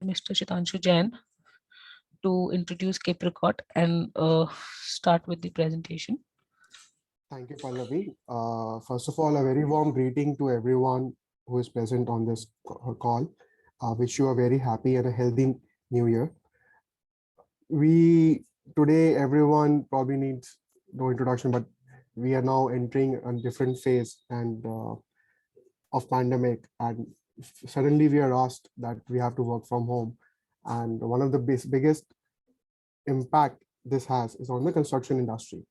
Mr. Shitanshu Jain to introduce Capricot and start with the presentation. Thank you, Pallavi. First of all, a very warm greeting to everyone who is present on this call. Wish you a very happy and a healthy new year. Today, everyone probably needs no introduction, but we are now entering a different phase and of pandemic, and suddenly we are asked that we have to work from home. And one of the biggest impact this has is on the construction industry.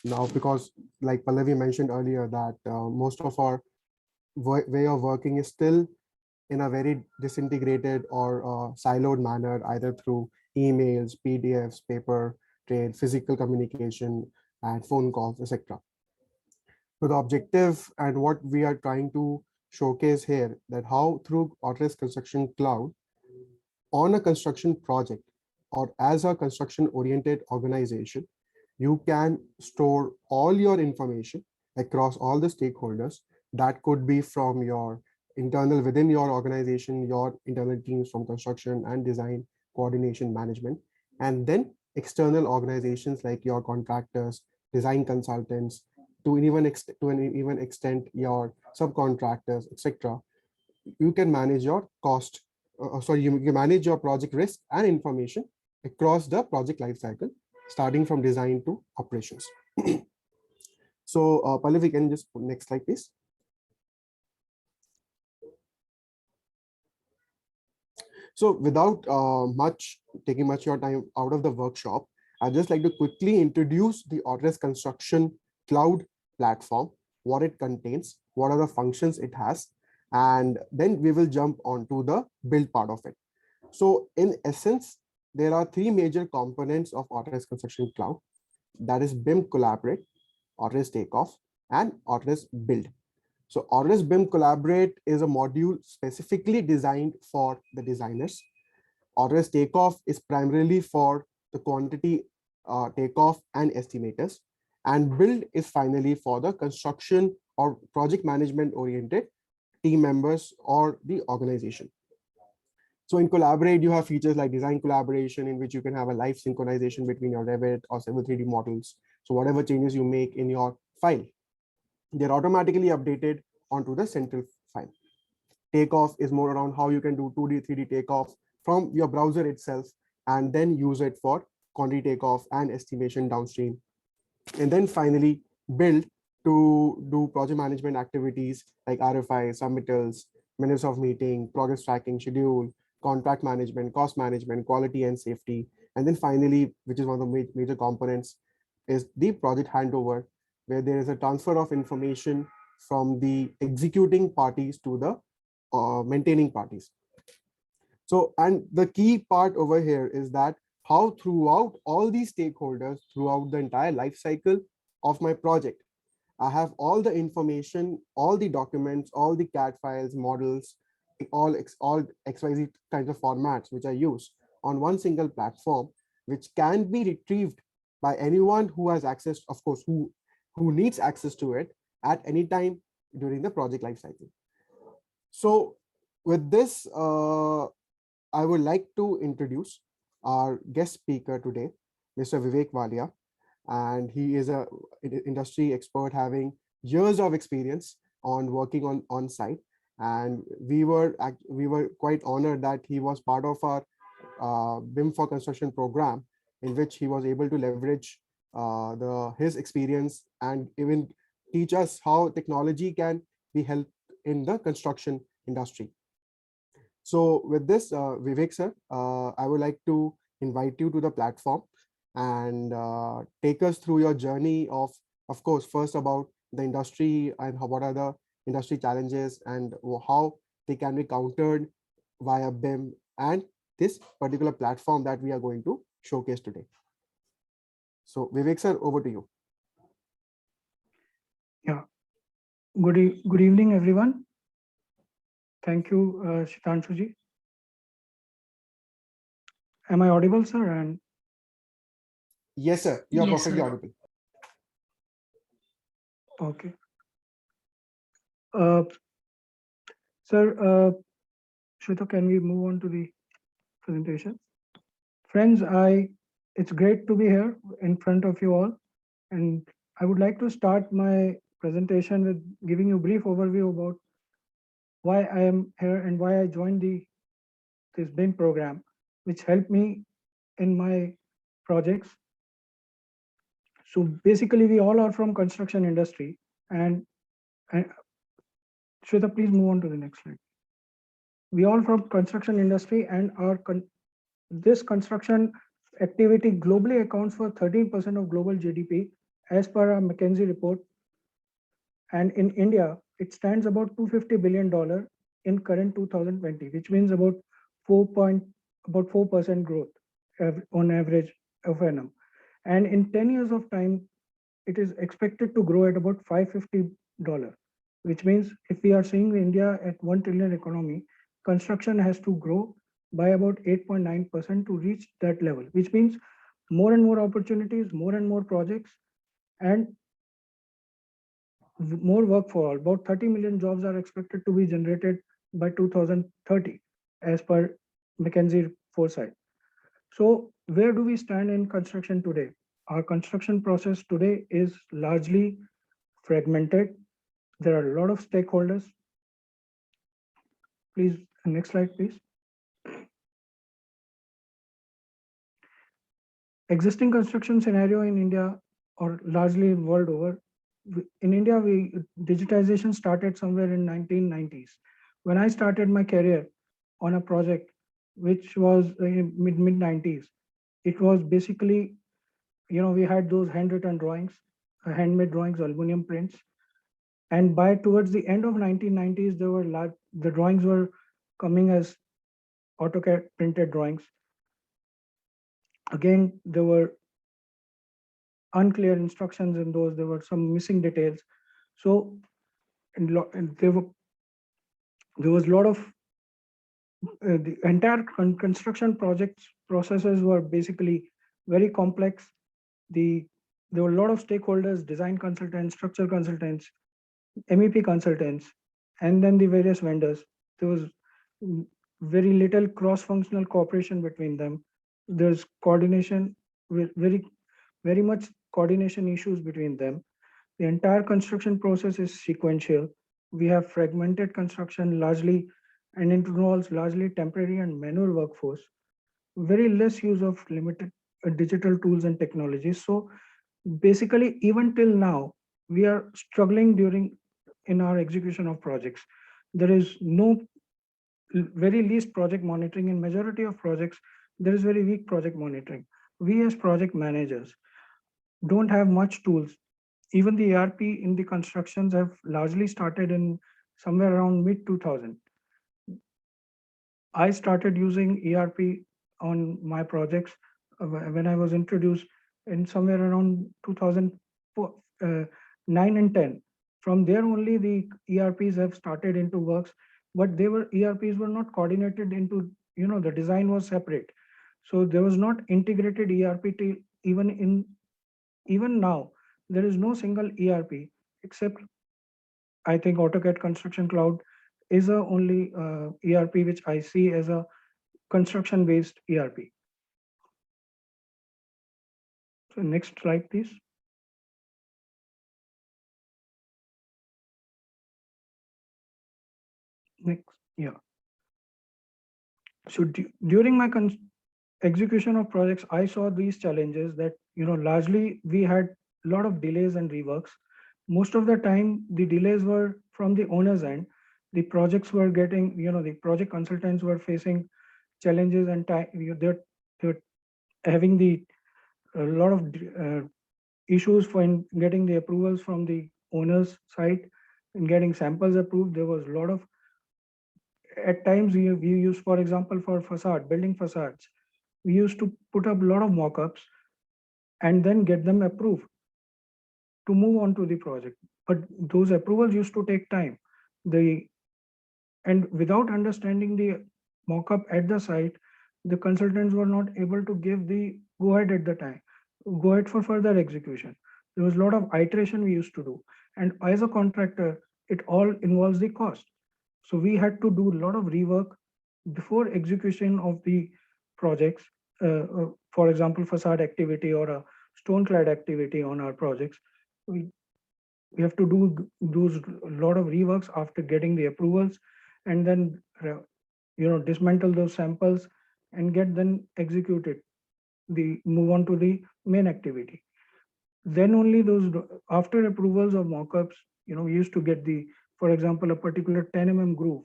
Now, because like Pallavi mentioned earlier, that most of our way of working is still in a very disintegrated or siloed manner, either through emails, PDFs, paper trade, physical communication, and phone calls, etc. So the objective and what we are trying to showcase here, that how through Autodesk Construction Cloud on a construction project or as a construction oriented organization, you can store all your information across all the stakeholders. That could be from your internal within your organization, your internal teams from construction and design, coordination, management, and then external organizations like your contractors, design consultants, to an even extent your subcontractors, etc. You can manage your cost. You can manage your project risk and information across the project lifecycle, starting from design to operations. So, Pallavi, can you just put next slide, please? So, without taking much of your time out of the workshop, I'd just like to quickly introduce the Autodesk Construction Cloud platform, what it contains, what are the functions it has, and then we will jump onto the build part of it. So, in essence, there are three major components of Autodesk Construction Cloud. That is BIM Collaborate, Autodesk Takeoff, and Autodesk Build. So Autodesk BIM Collaborate is a module specifically designed for the designers. Autodesk Takeoff is primarily for the quantity takeoff and estimators. And Build is finally for the construction or project management oriented team members or the organization. So in Collaborate, you have features like design collaboration, in which you can have a live synchronization between your Revit or Civil 3D models. So whatever changes you make in your file, they're automatically updated onto the central file. Takeoff is more around how you can do 2D, 3D takeoff from your browser itself, and then use it for quantity takeoff and estimation downstream. And then finally, Build to do project management activities like RFI, submittals, minutes of meeting, progress tracking, schedule, contract management, cost management, quality and safety. And then finally, which is one of the major components, is the project handover, where there is a transfer of information from the executing parties to the maintaining parties. So, and the key part over here is that how throughout all these stakeholders, throughout the entire life cycle of my project, I have all the information, all the documents, all the CAD files, models, all XYZ kinds of formats which I use on one single platform, which can be retrieved by anyone who has access, of course, who needs access to it at any time during the project lifecycle. So with this, I would like to introduce our guest speaker today, Mr. Vivek Walia, and he is an industry expert having years of experience on working on site. And we were quite honored that he was part of our BIM for Construction program, in which he was able to leverage his experience and even teach us how technology can be helped in the construction industry. So with this, Vivek sir, I would like to invite you to the platform and take us through your journey of course, first about the industry and what are the industry challenges and how they can be countered via BIM and this particular platform that we are going to showcase today. So Vivek sir, over to you. Yeah, good evening, everyone. Thank you, Shitanshuji. Am I audible, sir? And yes, sir. You're perfectly audible. Okay. Sir, Shweta, can we move on to the presentation. Friends, it's great to be here in front of you all. And I would like to start my presentation with giving you a brief overview about why I am here and why I joined this BIM program, which helped me in my projects. So basically, we all are from construction industry. And Shweta, please move on to the next slide. We all from construction industry, and this construction activity globally accounts for 13% of global GDP as per a McKinsey report. And in India, it stands about $250 billion in current 2020, which means about 4% growth on average of annum. And in 10 years of time, it is expected to grow at about $550, which means if we are seeing India at 1 trillion economy, construction has to grow by about 8.9% to reach that level, which means more and more opportunities, more and more projects, and more work for all. About 30 million jobs are expected to be generated by 2030, as per McKinsey foresight. So where do we stand in construction today? Our construction process today is largely fragmented. There are a lot of stakeholders. Please, next slide, please. Existing construction scenario in India or largely world over. In India, digitization started somewhere in 1990s. When I started my career on a project, which was in mid 90s, it was basically, we had those handwritten drawings, handmade drawings, aluminum prints. And by towards the end of 1990s, the drawings were coming as AutoCAD printed drawings. Again, there were unclear instructions in those. There were some missing details. So, and there was a lot of the entire construction projects processes were basically very complex. There were a lot of stakeholders, design consultants, structural consultants, MEP consultants, and then the various vendors. There was very little cross-functional cooperation between them. There's coordination, very much coordination issues between them. The entire construction process is sequential. We have fragmented construction largely, and it involves largely temporary and manual workforce. Very less use of limited digital tools and technologies. So basically, even till now, we are struggling in our execution of projects. There is no very least project monitoring. In majority of projects, there is very weak project monitoring. We as project managers don't have much tools. Even the ERP in the constructions have largely started in somewhere around mid 2000. I started using ERP on my projects when I was introduced in somewhere around 2009 and 10. From there only the ERPs have started into works, but ERPs were not coordinated into, the design was separate. So there was not integrated ERP even now, there is no single ERP except I think AutoCAD Construction Cloud is the only ERP which I see as a construction-based ERP. So next slide, please. Next, yeah. So during my execution of projects, I saw these challenges that, largely we had a lot of delays and reworks. Most of the time, the delays were from the owner's end. The projects were getting, the project consultants were facing challenges and they're having a lot of issues for getting the approvals from the owner's side and getting samples approved. There was a lot of, at times we use, for example, for building facades, we used to put up a lot of mock-ups and then get them approved to move on to the project. But those approvals used to take time. And without understanding the mock-up at the site, the consultants were not able to give the go-ahead at the time, go ahead for further execution. There was a lot of iteration we used to do. And as a contractor, it all involves the cost. So we had to do a lot of rework before execution of the projects, for example, facade activity or a stone clad activity on our projects, we, we have to do a lot of reworks after getting the approvals, and then dismantle those samples and get them executed, the move on to the main activity. Then only those, after approvals of mockups, we used to get the, for example, a particular 10 mm groove,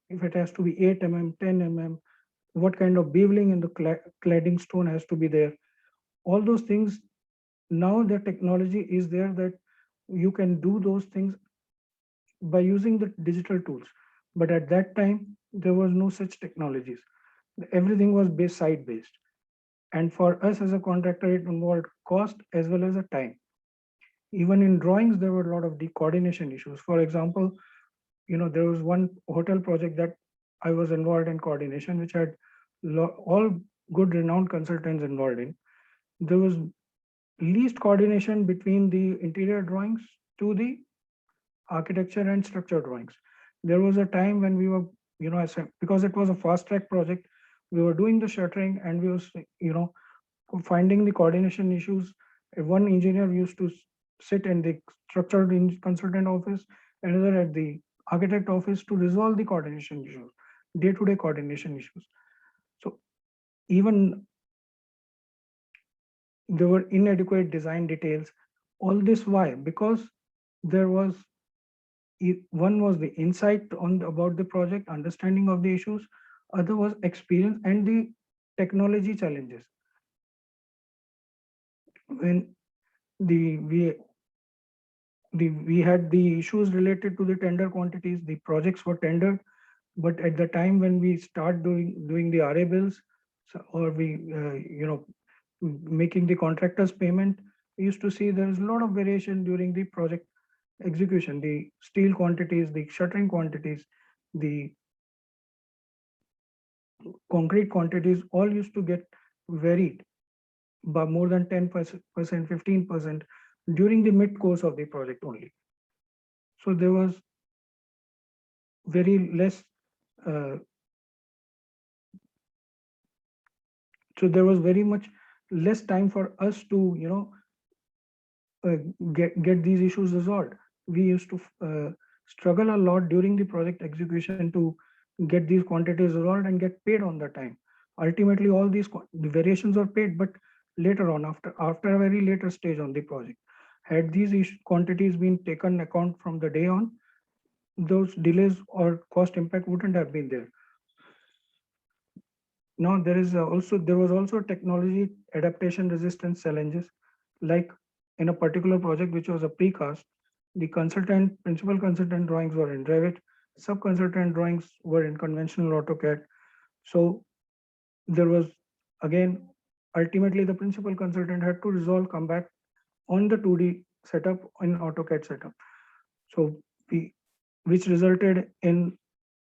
if it has to be 8 mm, 10 mm, what kind of beveling in the cladding stone has to be there, all those things. Now the technology is there that you can do those things by using the digital tools, but at that time there was no such technologies. Everything was site based, and for us as a contractor, it involved cost as well as a time. Even in drawings, there were a lot of the coordination issues. For example, there was one hotel project that I was involved in coordination, which had all good renowned consultants involved in. There was least coordination between the interior drawings to the architecture and structure drawings. There was a time when we were, because it was a fast track project, we were doing the shuttering and we was, finding the coordination issues. One engineer used to sit in the structural consultant office, another at the architect office to resolve the coordination issues, day-to-day coordination issues. So even there were inadequate design details. All this why? Because there was, one was the insight on about the project, understanding of the issues, other was experience and the technology challenges. When we had the issues related to the tender quantities, the projects were tendered, but at the time when we start doing the RA bills, or we making the contractors payment, we used to see there is a lot of variation during the project execution. The steel quantities, the shuttering quantities, the concrete quantities all used to get varied by more than 10%, 15% during the mid course of the project only. So there was very less, uh, so there was very much less time for us to, get these issues resolved. We used to struggle a lot during the project execution to get these quantities resolved and get paid on the time. Ultimately, all these the variations are paid, but later on, after a very later stage on the project, had these quantities been taken account from the day on, those delays or cost impact wouldn't have been there. Now there was also technology adaptation resistance challenges, like in a particular project which was a precast, the principal consultant drawings were in Revit, sub consultant drawings were in conventional AutoCAD. So there was, again, ultimately the principal consultant had to come back on the 2D setup in AutoCAD setup. So which resulted in,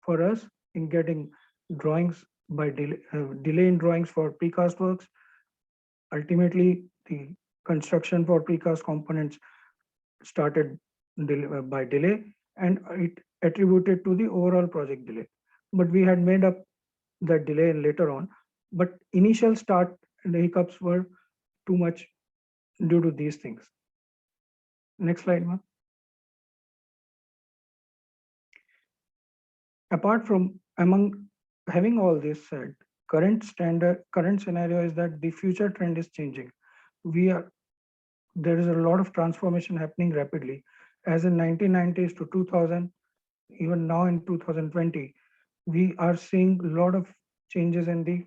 for us, in getting drawings by delay in drawings for precast works. Ultimately, the construction for precast components started by delay, and it attributed to the overall project delay. But we had made up that delay later on. But initial start the hiccups were too much due to these things. Next slide, ma'am. Apart from, among having all this said, current scenario is that the future trend is changing. There is a lot of transformation happening rapidly. As in 1990s to 2000, even now in 2020, we are seeing a lot of changes in the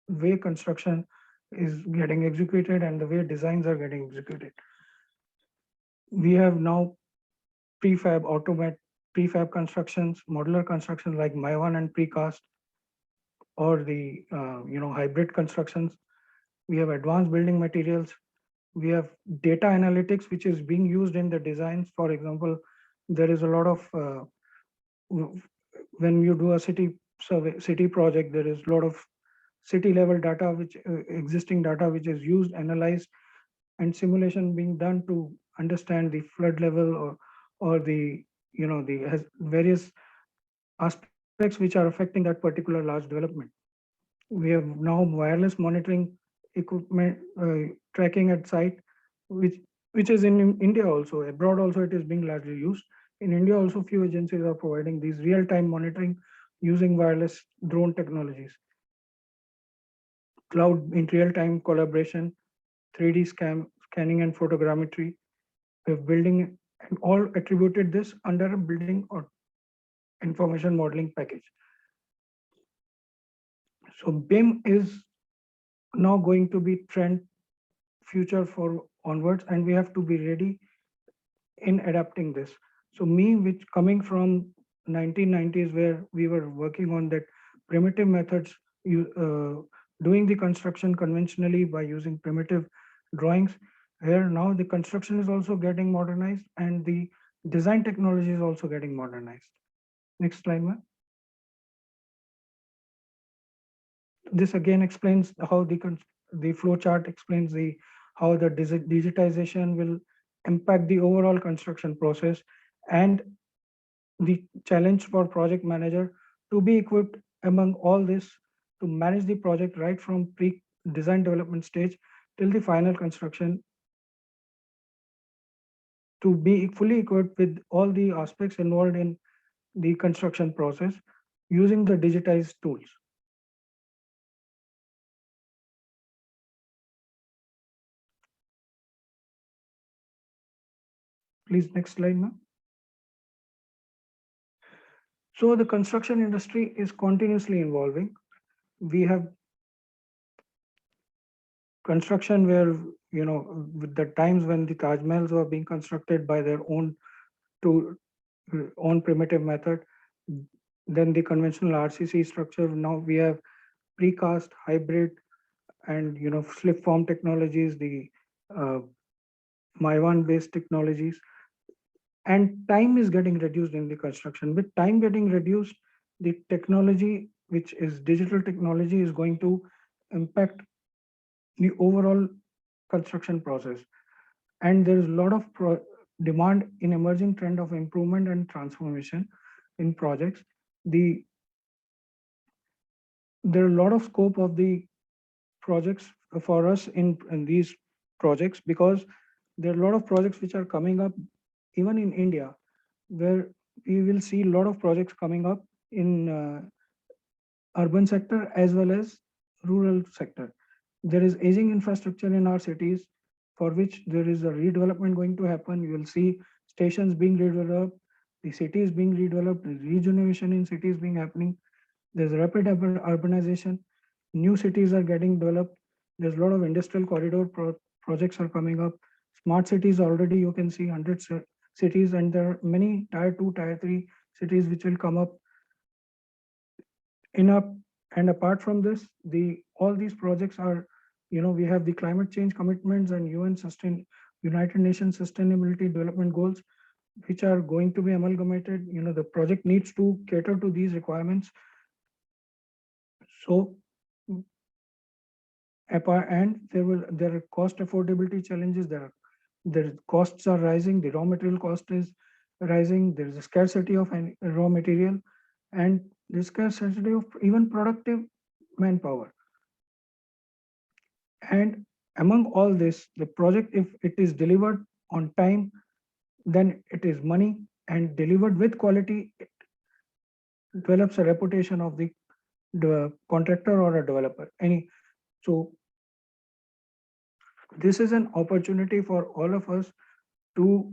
way construction is getting executed and the way designs are getting executed. We have now prefab constructions, modular constructions like Maiwan and precast, or the hybrid constructions. We have advanced building materials. We have data analytics, which is being used in the designs. For example, there is a lot of when you do a city survey, city project, there is a lot of city level data, which existing data, which is used, analyzed, and simulation being done to understand the flood level, or the various aspects which are affecting that particular large development. We have now wireless monitoring equipment tracking at site, which which is in India also. Abroad also it is being largely used. In India also few agencies are providing these real-time monitoring using wireless drone technologies. Cloud in real-time collaboration, 3D scanning and photogrammetry. We're building and all attributed this under a building or information modeling package. So BIM is now going to be trend future for onwards, and we have to be ready in adapting this. So me, which coming from 1990s, where we were working on that primitive methods, doing the construction conventionally by using primitive drawings. Here now the construction is also getting modernized and the design technology is also getting modernized. Next slide, ma'am. This again explains how the flow chart explains the how the digitization will impact the overall construction process, and the challenge for project manager to be equipped among all this to manage the project right from pre-design development stage till the final construction, to be fully equipped with all the aspects involved in the construction process using the digitized tools. Please, next slide now. So the construction industry is continuously evolving. We have construction where, with the times when the Taj Mahals were being constructed by their own to own primitive method, then the conventional RCC structure. Now we have precast, hybrid, and slip form technologies, the uh, Maiwan based technologies, and time is getting reduced in the construction. With time getting reduced, the technology, which is digital technology, is going to impact the overall construction process. And there is a lot of demand in emerging trend of improvement and transformation in projects. There are a lot of scope of the projects for us in these projects, because there are a lot of projects which are coming up even in India, where we will see a lot of projects coming up in urban sector as well as rural sector. There is aging infrastructure in our cities, for which there is a redevelopment going to happen. You will see stations being redeveloped, the cities being redeveloped, the regeneration in cities being happening. There's rapid urbanization. New cities are getting developed. There's a lot of industrial corridor projects are coming up. Smart cities already you can see hundreds of cities, and there are many tier 2, tier 3 cities which will come up in up. And apart from this, all these projects are, we have the climate change commitments and United Nations Sustainability Development Goals, which are going to be amalgamated. The project needs to cater to these requirements. So and there are cost affordability challenges. The costs are rising. The raw material cost is rising. There is a scarcity of raw material, and the scarcity of even productive manpower. And among all this, the project, if it is delivered on time, then it is money, and delivered with quality, it develops a reputation of the contractor or a developer. So this is an opportunity for all of us to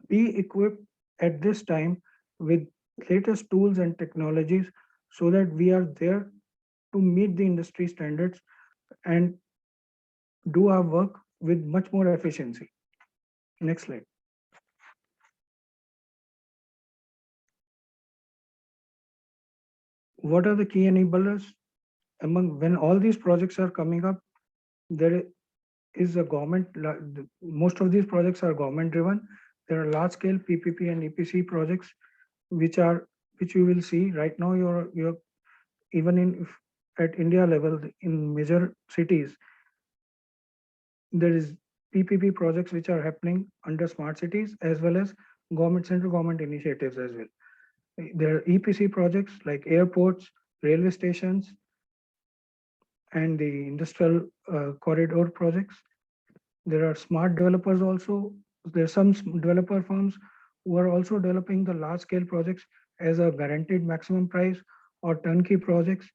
be equipped at this time with latest tools and technologies, so that we are there to meet the industry standards and do our work with much more efficiency. Next slide. What are the key enablers? When all these projects are coming up, there is a government, most of these projects are government driven. There are large scale PPP and EPC projects, which you will see right now. You're even at India level, in major cities, there is PPP projects which are happening under smart cities, as well as central government initiatives as well. There are EPC projects like airports, railway stations, and the industrial corridor projects. There are smart developers also. There are some developer firms who are also developing the large scale projects as a guaranteed maximum price or turnkey projects,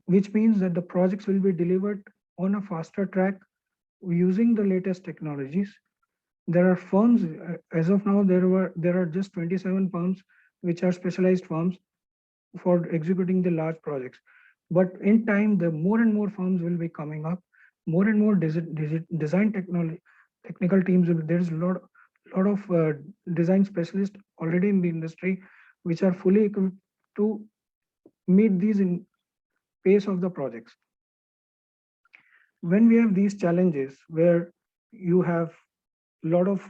which means that the projects will be delivered on a faster track using the latest technologies. There are firms, as of now, there are just 27 firms which are specialized firms for executing the large projects. But in time, the more and more firms will be coming up, more and more design technical teams. There's a lot of design specialists already in the industry, which are fully equipped to meet these in pace of the projects. When we have these challenges where you have a lot of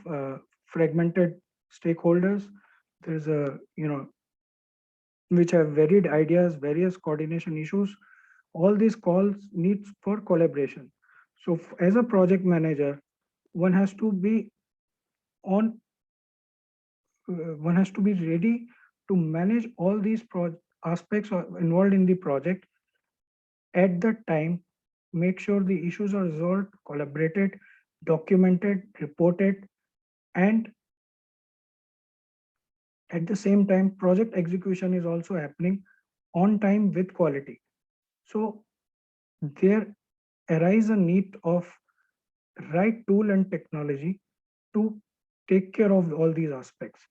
fragmented stakeholders, there's a, which have varied ideas, various coordination issues, all these calls needs for collaboration. So as a project manager, one has to be on, one has to be ready to manage all these aspects involved in the project at the time, make sure the issues are resolved, collaborated, documented, reported, and at the same time, project execution is also happening on time with quality. So there arise a need of right tool and technology to take care of all these aspects.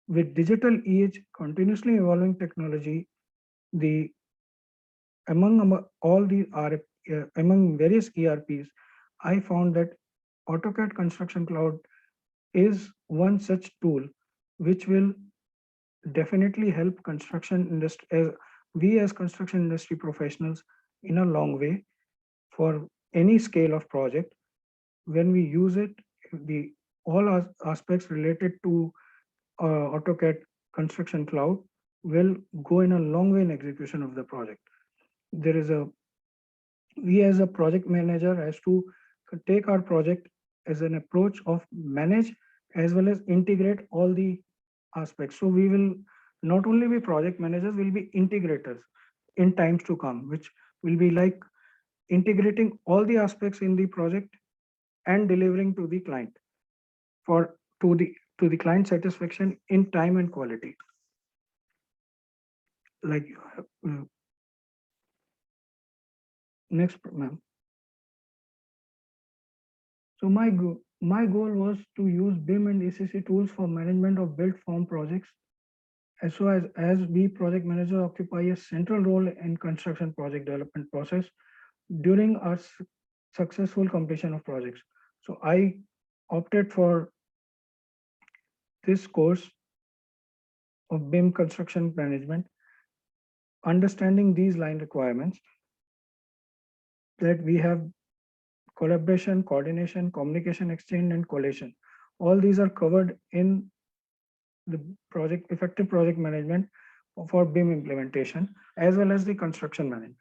With digital age, continuously evolving technology, the all the among various ERPs, I found that AutoCAD Construction Cloud is one such tool which will definitely help construction industry, as we as construction industry professionals, in a long way for any scale of project. When we use it, the all aspects related to AutoCAD Construction Cloud will go in a long way in execution of the project. There is a, we as a project manager has to take our project as an approach of manage as well as integrate all the aspects. So we will not only be project managers, we'll be integrators in times to come, which will be like integrating all the aspects in the project and delivering to the client for to the client satisfaction in time and quality. Like next, ma'am. So my goal was to use BIM and ACC tools for management of built form projects. So as we project manager occupy a central role in construction project development process during our successful completion of projects. So I opted for this course of BIM construction management, understanding these line requirements, that we have collaboration, coordination, communication, exchange, and collation. All these are covered in the project effective project management for BIM implementation, as well as the construction management.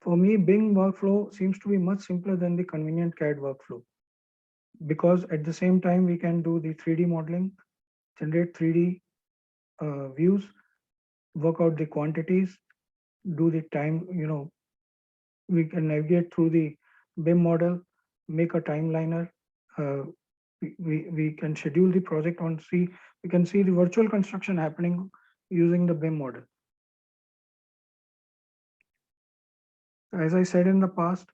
For me, BIM workflow seems to be much simpler than the convenient CAD workflow, because at the same time we can do the 3D modeling, generate 3D views, work out the quantities, do the time, we can navigate through the BIM model, make a timeliner. We can schedule the project on we can see the virtual construction happening using the BIM model. As I said in the past,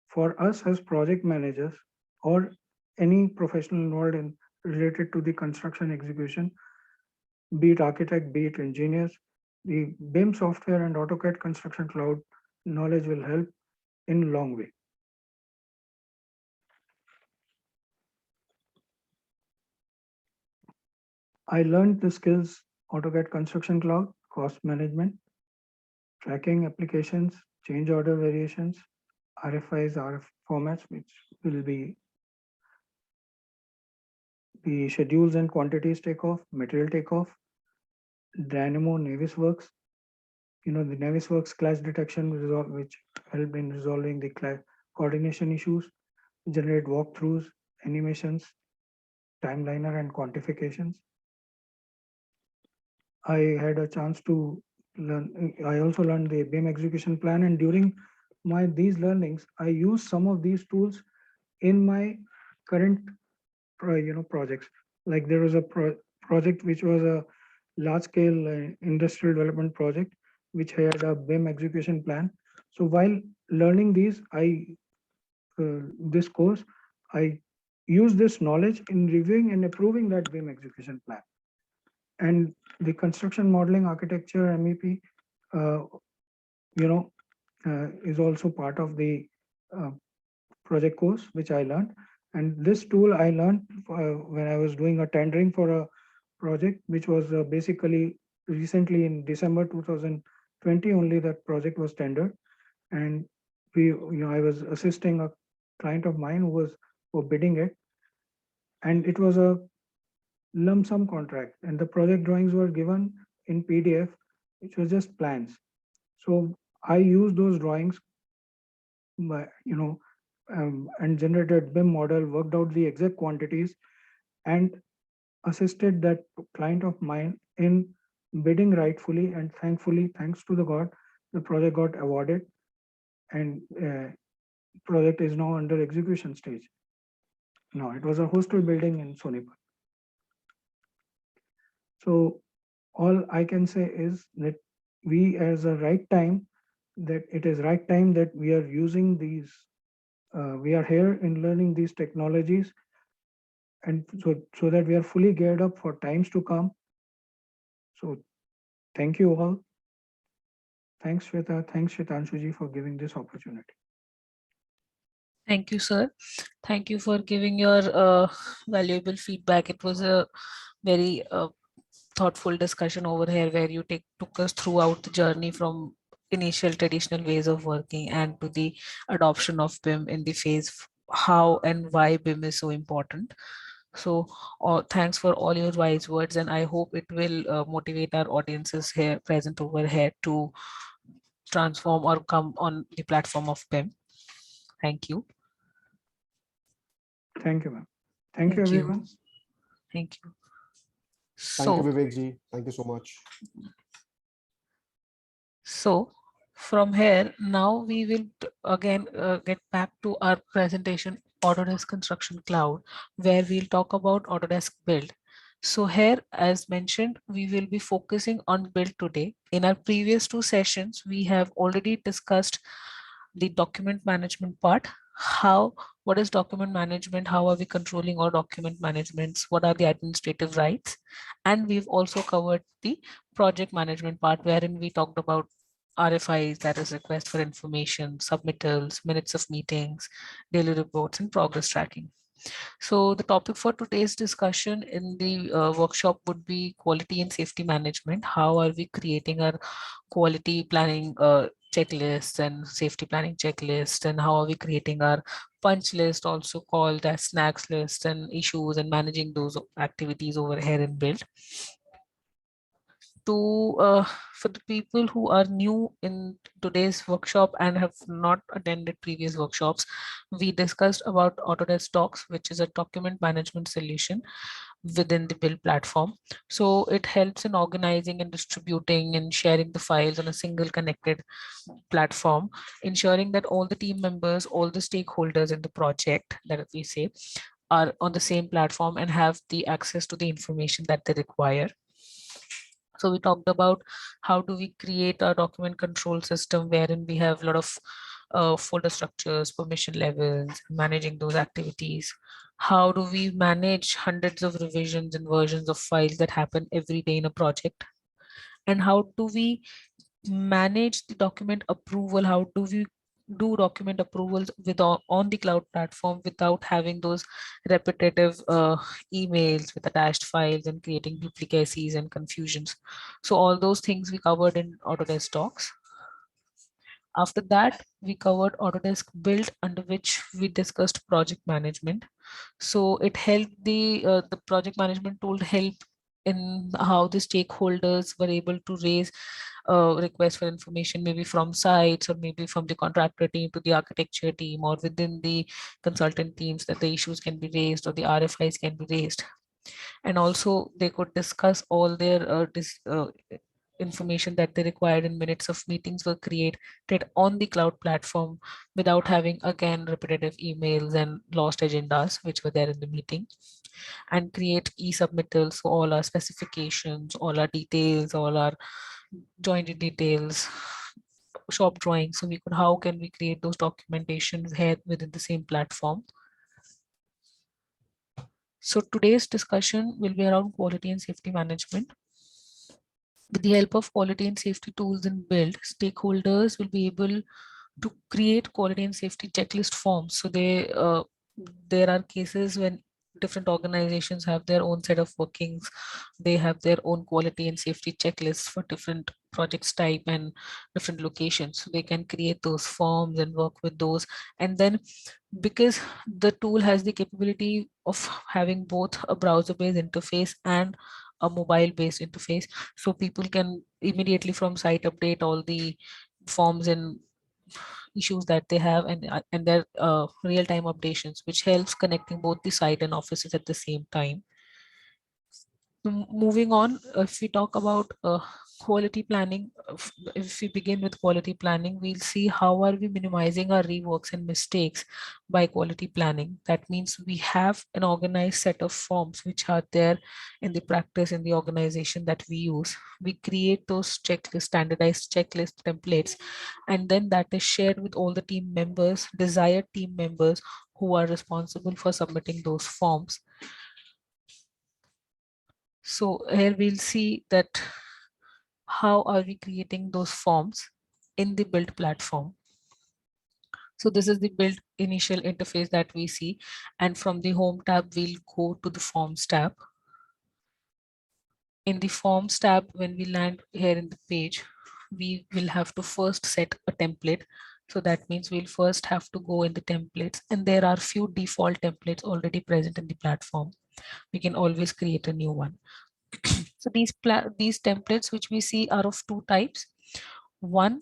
for us as project managers or any professional involved in related to the construction execution, be it architect, be it engineers, the BIM software and AutoCAD Construction Cloud knowledge will help in a long way. I learned the skills AutoCAD Construction Cloud, cost management, tracking applications, change order variations, RFIs, RF formats, which will be the schedules and quantities takeoff, material takeoff, Dynamo Navisworks, the Navisworks clash detection, which help in resolving the coordination issues, generate walkthroughs, animations, timeliner and quantifications. I had a chance to learn. I also learned the BIM execution plan, and during these learnings, I use some of these tools in my current projects. Like there was a project which was a large scale industrial development project which had a BIM execution plan. So while learning these, this course, I use this knowledge in reviewing and approving that BIM execution plan. And the construction modeling architecture MEP, uh, is also part of the uh, project course which I learned. And this tool I learned when I was doing a tendering for a project which was basically recently in December 2020 only that project was tendered. And I was assisting a client of mine who was for bidding it, and it was a lump sum contract, and the project drawings were given in PDF, which was just plans. So I used those drawings, and generated BIM model, worked out the exact quantities, and assisted that client of mine in bidding rightfully. And thankfully, thanks to the God, the project got awarded, and project is now under execution stage. Now it was a hostel building in Sonipat. So all I can say is that we as a right time, that it is right time that we are using these, we are here in learning these technologies, and so that we are fully geared up for times to come. So thank you all. Thanks, Shweta. Thanks, Shitanshuji, for giving this opportunity. Thank you, sir. Thank you for giving your valuable feedback. It was a very thoughtful discussion over here where you took us throughout the journey from initial traditional ways of working and to the adoption of BIM in the phase how and why BIM is so important. So thanks for all your wise words, and I hope it will motivate our audiences here present over here to transform or come on the platform of BIM. Thank you. Thank you, ma'am. Thank you, everyone. Thank you. Thank you, Vivek ji. Thank you so much. So from here, now we will again get back to our presentation, Autodesk Construction Cloud, where we'll talk about Autodesk Build. So here, as mentioned, we will be focusing on Build today. In our previous two sessions, we have already discussed the document management part. What is document management? How are we controlling our document managements? What are the administrative rights? And we've also covered the project management part, wherein we talked about RFIs, that is request for information, submittals, minutes of meetings, daily reports, and progress tracking. So the topic for today's discussion in the workshop would be quality and safety management. How are we creating our quality planning checklists and safety planning checklist, and how are we creating our punch list, also called as snacks list, and issues and managing those activities over here in Build. For the people who are new in today's workshop and have not attended previous workshops, we discussed about Autodesk Docs, which is a document management solution within the Build platform. So it helps in organizing and distributing and sharing the files on a single connected platform, ensuring that all the team members, all the stakeholders in the project, that we say, are on the same platform and have the access to the information that they require. So we talked about how do we create a document control system wherein we have a lot of folder structures, permission levels, managing those activities. How do we manage hundreds of revisions and versions of files that happen every day in a project? And how do we manage the document approval? How do we do document approvals on the cloud platform without having those repetitive emails with attached files and creating duplicacies and confusions? So all those things we covered in Autodesk Docs. After that, we covered Autodesk Build, under which we discussed project management. So it helped the project management tool help in how the stakeholders were able to raise requests for information, maybe from sites or maybe from the contractor team to the architecture team or within the consultant teams, that the issues can be raised or the RFIs can be raised. And also they could discuss all their information that they required in minutes of meetings were created on the cloud platform without having again repetitive emails and lost agendas which were there in the meeting, and create e-submittals for all our specifications, all our details, all our jointed details, shop drawings. So we could, how can we create those documentations here within the same platform? So today's discussion will be around quality and safety management. With the help of quality and safety tools in Build, stakeholders will be able to create quality and safety checklist forms. So there are cases when different organizations have their own set of workings. They have their own quality and safety checklists for different projects type and different locations. So they can create those forms and work with those. And then because the tool has the capability of having both a browser-based interface and a mobile-based interface, so people can immediately from site update all the forms and issues that they have, and their real-time updations, which helps connecting both the site and offices at the same time. Moving on, if we talk about quality planning, if we begin with quality planning, we'll see how are we minimizing our reworks and mistakes by quality planning. That means we have an organized set of forms which are there in the practice in the organization that we use. We create those checklists, standardized checklist templates, and then that is shared with all the team members, desired team members who are responsible for submitting those forms. So here we'll see that how are we creating those forms in the build platform. So this is the build initial interface that we see. And from the home tab, we'll go to the forms tab. In the forms tab, when we land here in the page, we will have to first set a template. So that means we'll first have to go in the templates, and there are few default templates already present in the platform. We can always create a new one. So these templates which we see are of two types. One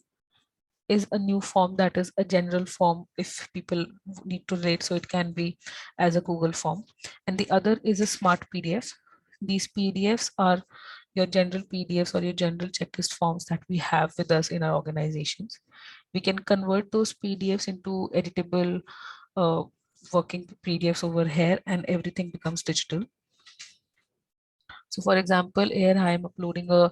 is a new form, that is a general form if people need to rate, so it can be as a Google form. And the other is a smart PDF. These PDFs are your general PDFs or your general checklist forms that we have with us in our organizations. We can convert those PDFs into editable working PDFs over here, and everything becomes digital. So for example, here I am uploading a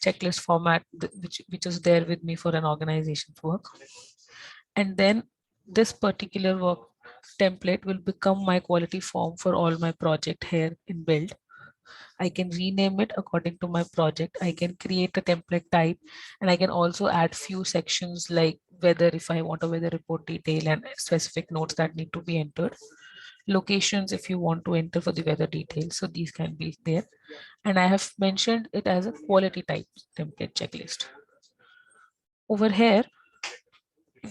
checklist format which is there with me for an organization's work. And then this particular work template will become my quality form for all my project here in Build. I can rename it according to my project. I can create a template type, and I can also add few sections like whether if I want a weather report detail and specific notes that need to be entered. Locations if you want to enter for the weather details. So these can be there. And I have mentioned it as a quality type template checklist. Over here,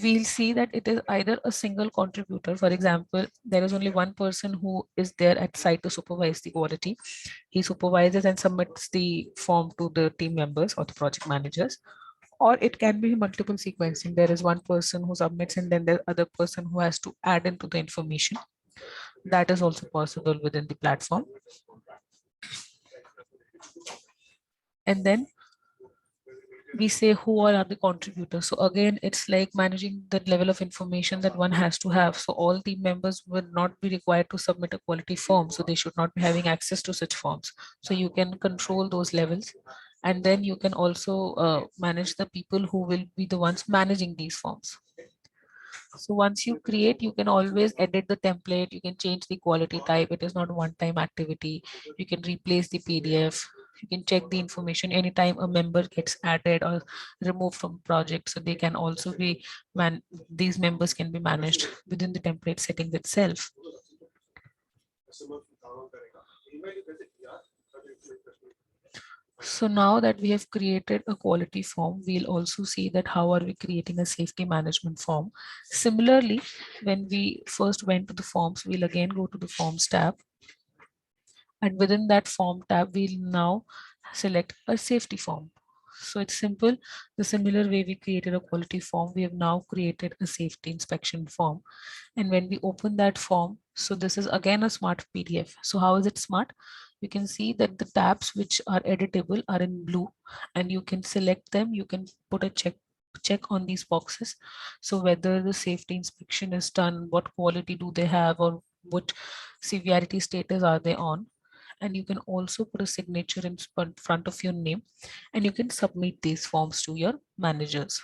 we'll see that it is either a single contributor. For example, there is only one person who is there at site to supervise the quality. He supervises and submits the form to the team members or the project managers. Or it can be multiple sequencing. There is one person who submits and then the other person who has to add into the information. That is also possible within the platform. And then we say who all are the contributors. So again, it's like managing the level of information that one has to have. So all team members will not be required to submit a quality form. So they should not be having access to such forms. So you can control those levels. And then you can also manage the people who will be the ones managing these forms. So once you create, you can always edit the template. You can change the quality type. It is not a one-time activity. You can replace the PDF. You can check the information anytime a member gets added or removed from project. So they can also be these members can be managed within the template settings itself. So now that we have created a quality form, we'll also see that how are we creating a safety management form. Similarly, when we first went to the forms, we'll again go to the forms tab. And within that form tab, we'll now select a safety form. So it's simple. The similar way we created a quality form, we have now created a safety inspection form. And when we open that form, so this is again a smart PDF. So how is it smart? You can see that the tabs which are editable are in blue, and you can select them. You can put a check on these boxes. So whether the safety inspection is done, what quality do they have, or what severity status are they on. And you can also put a signature in front of your name, and you can submit these forms to your managers.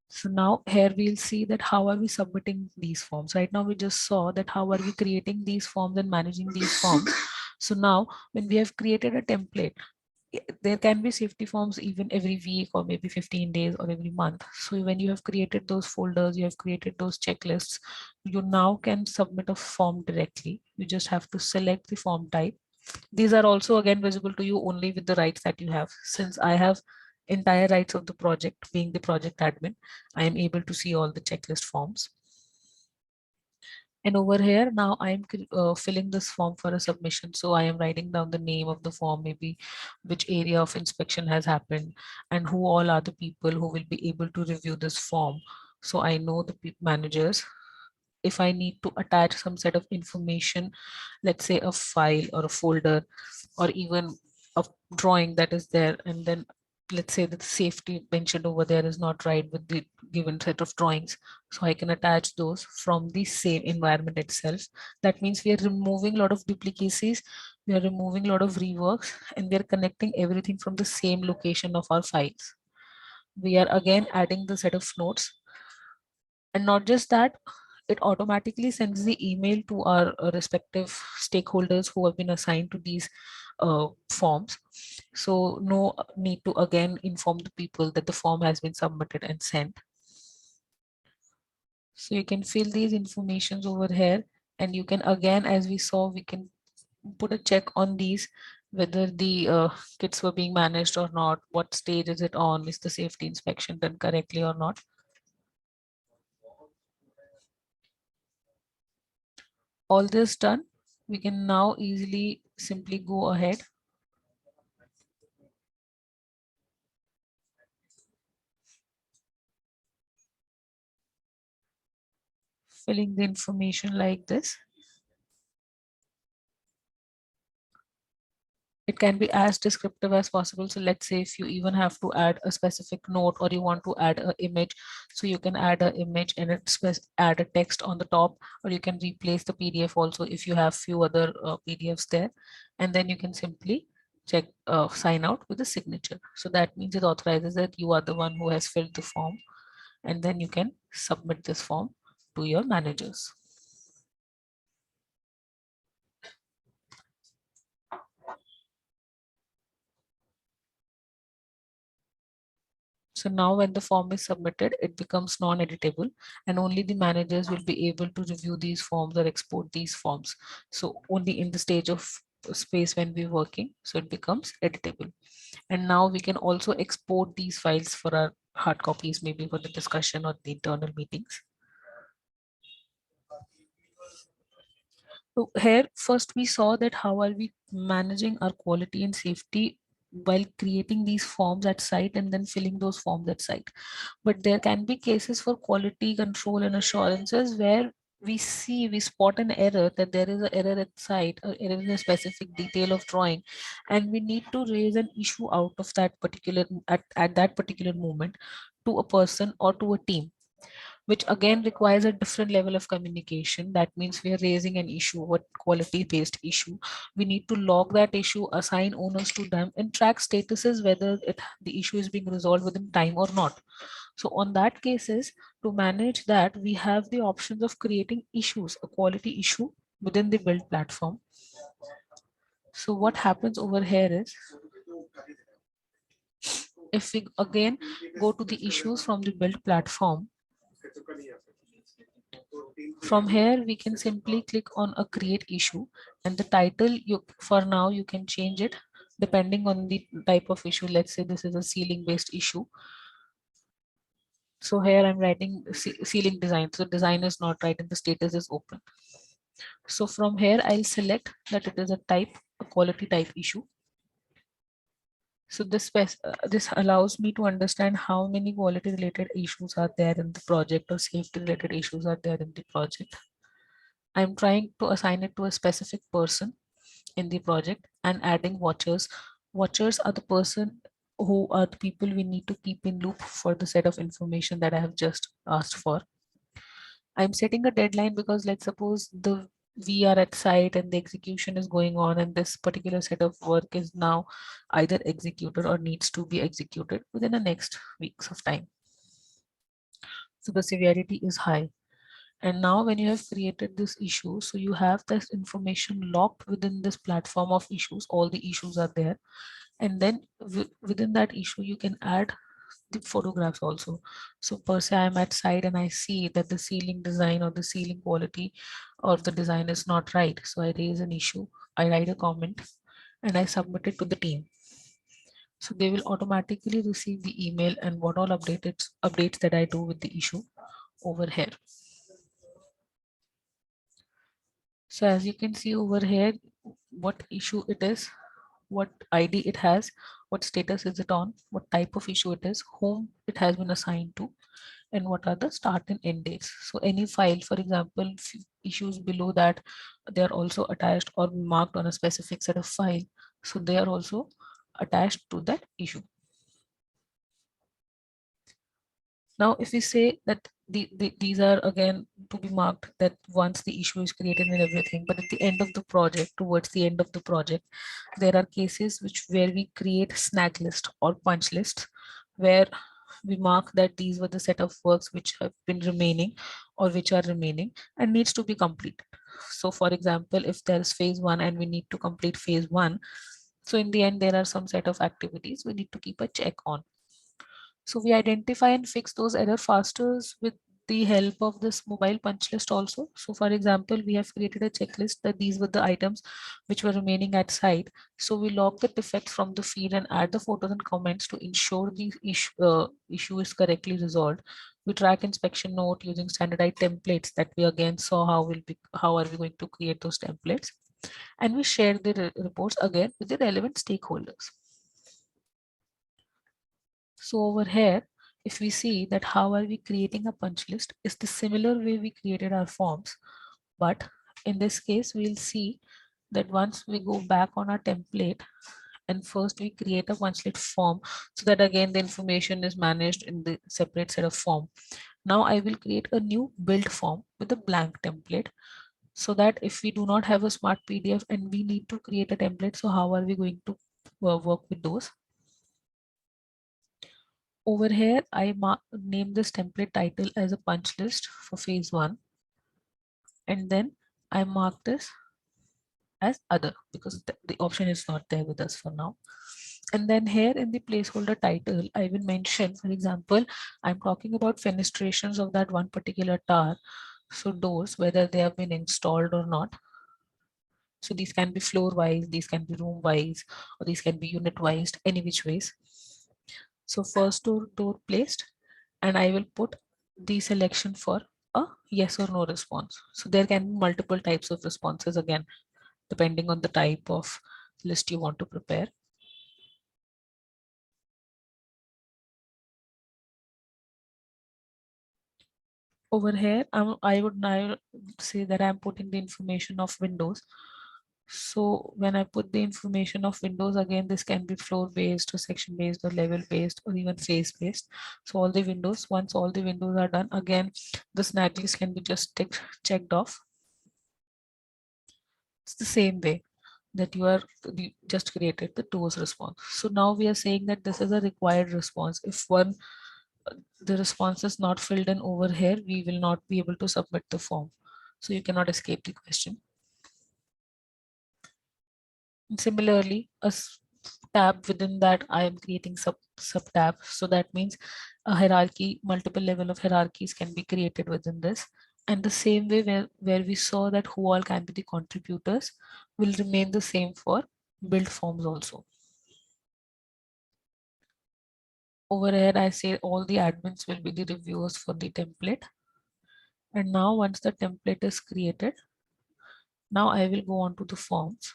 So now here we'll see that how are we submitting these forms. Right now we just saw that how are we creating these forms and managing these forms. So now when we have created a template, there can be safety forms even every week or maybe 15 days or every month. So when you have created those folders, you have created those checklists, you now can submit a form directly. You just have to select the form type. These are also again visible to you only with the rights that you have. Since I have entire rights of the project, being the project admin, I am able to see all the checklist forms. And over here now I am filling this form for a submission. So I am writing down the name of the form, maybe which area of inspection has happened, and who all are the people who will be able to review this form. So I know the managers. If I need to attach some set of information, let's say a file or a folder, or even a drawing that is there, and then let's say that the safety mentioned over there is not right with the given set of drawings, so I can attach those from the same environment itself. That means we are removing a lot of duplicacies, we are removing a lot of reworks, and we are connecting everything from the same location of our files. We are again adding the set of notes, and not just that, it automatically sends the email to our respective stakeholders who have been assigned to these forms. So no need to again inform the people that the form has been submitted and sent. So you can fill these informations over here, and you can again, as we saw, we can put a check on these, whether the kits were being managed or not, what stage is it on, is the safety inspection done correctly or not. All this done, we can now easily simply go ahead filling the information like this. It can be as descriptive as possible. So let's say if you even have to add a specific note, or you want to add an image, so you can add an image and add a text on the top, or you can replace the PDF also if you have few other PDFs there, and then you can simply check sign out with a signature. So that means it authorizes that you are the one who has filled the form, and then you can submit this form to your managers. So now when the form is submitted, it becomes non-editable, and only the managers will be able to review these forms or export these forms. So only in the stage of space when we're working, so it becomes editable. And now we can also export these files for our hard copies, maybe for the discussion or the internal meetings. So here first we saw that how are we managing our quality and safety while creating these forms at site and then filling those forms at site. But there can be cases for quality control and assurances where we spot an error, that there is an error at site, or error in a specific detail of drawing, and we need to raise an issue out of that particular at that particular moment to a person or to a team, which again requires a different level of communication. That means we are raising an issue, what quality based issue. We need to log that issue, assign owners to them, and track statuses whether the issue is being resolved within time or not. So on that cases, to manage that, we have the options of creating issues, a quality issue within the build platform. So what happens over here is, if we again go to the issues from the build platform, from here we can simply click on a create issue, and the title, you for now you can change it depending on the type of issue. Let's say this is a ceiling based issue, So here I'm writing ceiling design. So design is not right and the status is open. So from here, I'll select that it is a type, a quality type issue. So this allows me to understand how many quality related issues are there in the project or safety related issues are there in the project. I'm trying to assign it to a specific person in the project and adding watchers. Watchers are the person who are the people we need to keep in loop for the set of information that I have just asked for. I'm setting a deadline because let's suppose we are at site and the execution is going on and this particular set of work is now either executed or needs to be executed within the next weeks of time. So the severity is high. And now when you have created this issue, so you have this information locked within this platform of issues, all the issues are there. And then within that issue, you can add the photographs also. So per se, I'm at site and I see that the ceiling design or the ceiling quality or the design is not right. So I raise an issue, I write a comment and I submit it to the team. So they will automatically receive the email and what all updates that I do with the issue over here. So as you can see over here, what issue it is, what ID it has, what status is it on, what type of issue it is, whom it has been assigned to, and what are the start and end dates. So any file, for example, issues below that, they are also attached or marked on a specific set of file. So they are also attached to that issue. Now, if we say that these are again to be marked that once the issue is created and everything, but at the end of the project, towards the end of the project, there are cases where we create snag list or punch lists where we mark that these were the set of works which have been remaining or which are remaining and needs to be completed. So for example, if there's phase one and we need to complete phase one, so in the end, there are some set of activities we need to keep a check on. So we identify and fix those error faster with the help of this mobile punch list also. So for example, we have created a checklist that these were the items which were remaining at site. So we log the defects from the field and add the photos and comments to ensure the issue is correctly resolved. We track inspection note using standardized templates that we again saw how are we going to create those templates. And we share the reports again with the relevant stakeholders. So over here, if we see that how are we creating a punch list is the similar way we created our forms. But in this case, we'll see that once we go back on our template and first we create a punch list form so that again the information is managed in the separate set of form. Now I will create a new build form with a blank template so that if we do not have a smart PDF and we need to create a template, so how are we going to work with those? Over here, I name this template title as a punch list for phase one. And then I mark this as other because the option is not there with us for now. And then here in the placeholder title, I will mention, for example, I'm talking about fenestrations of that one particular tower. So doors, whether they have been installed or not. So these can be floor wise, these can be room wise, or these can be unit wise, any which ways. So first door placed, and I will put the selection for a yes or no response. So there can be multiple types of responses again, depending on the type of list you want to prepare. Over here, I would now say that I'm putting the information of windows. So when I put the information of windows, again, this can be floor based or section based or level based or even face based. So all the windows, once all the windows are done, again, the snag list can be just checked off. It's the same way that you just created the toes response. So now we are saying that this is a required response. If the response is not filled in over here, we will not be able to submit the form. So you cannot escape the question. And similarly, tab within that I am creating sub tab. So that means a hierarchy, multiple level of hierarchies can be created within this. And the same way where we saw that who all can be the contributors will remain the same for build forms also. Over here, I say all the admins will be the reviewers for the template. And now once the template is created, now I will go on to the forms.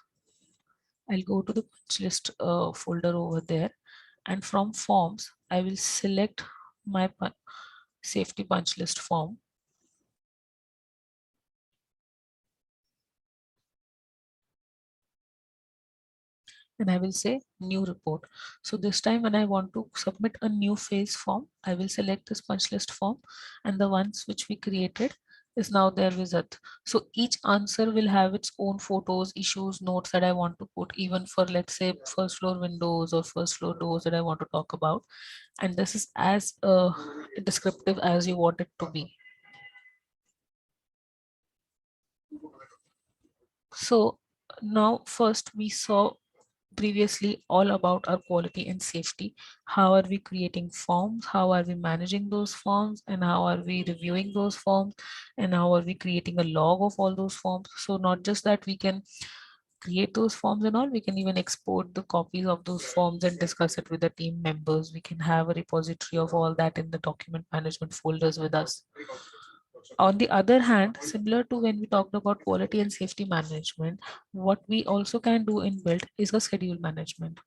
I'll go to the punch list folder over there. And from forms, I will select my safety punch list form. And I will say new report. So this time when I want to submit a new phase form, I will select this punch list form, and the ones which we created is now there with it. So each answer will have its own photos, issues, notes that I want to put, even for, let's say, first floor windows or first floor doors that I want to talk about. And this is as descriptive as you want it to be. So now first we saw previously all about our quality and safety. How are we creating forms? How are we managing those forms? And how are we reviewing those forms? And how are we creating a log of all those forms? So not just that we can create those forms and all, we can even export the copies of those forms and discuss it with the team members. We can have a repository of all that in the document management folders with us. On the other hand, similar to when we talked about quality and safety management, what we also can do in build is a schedule management.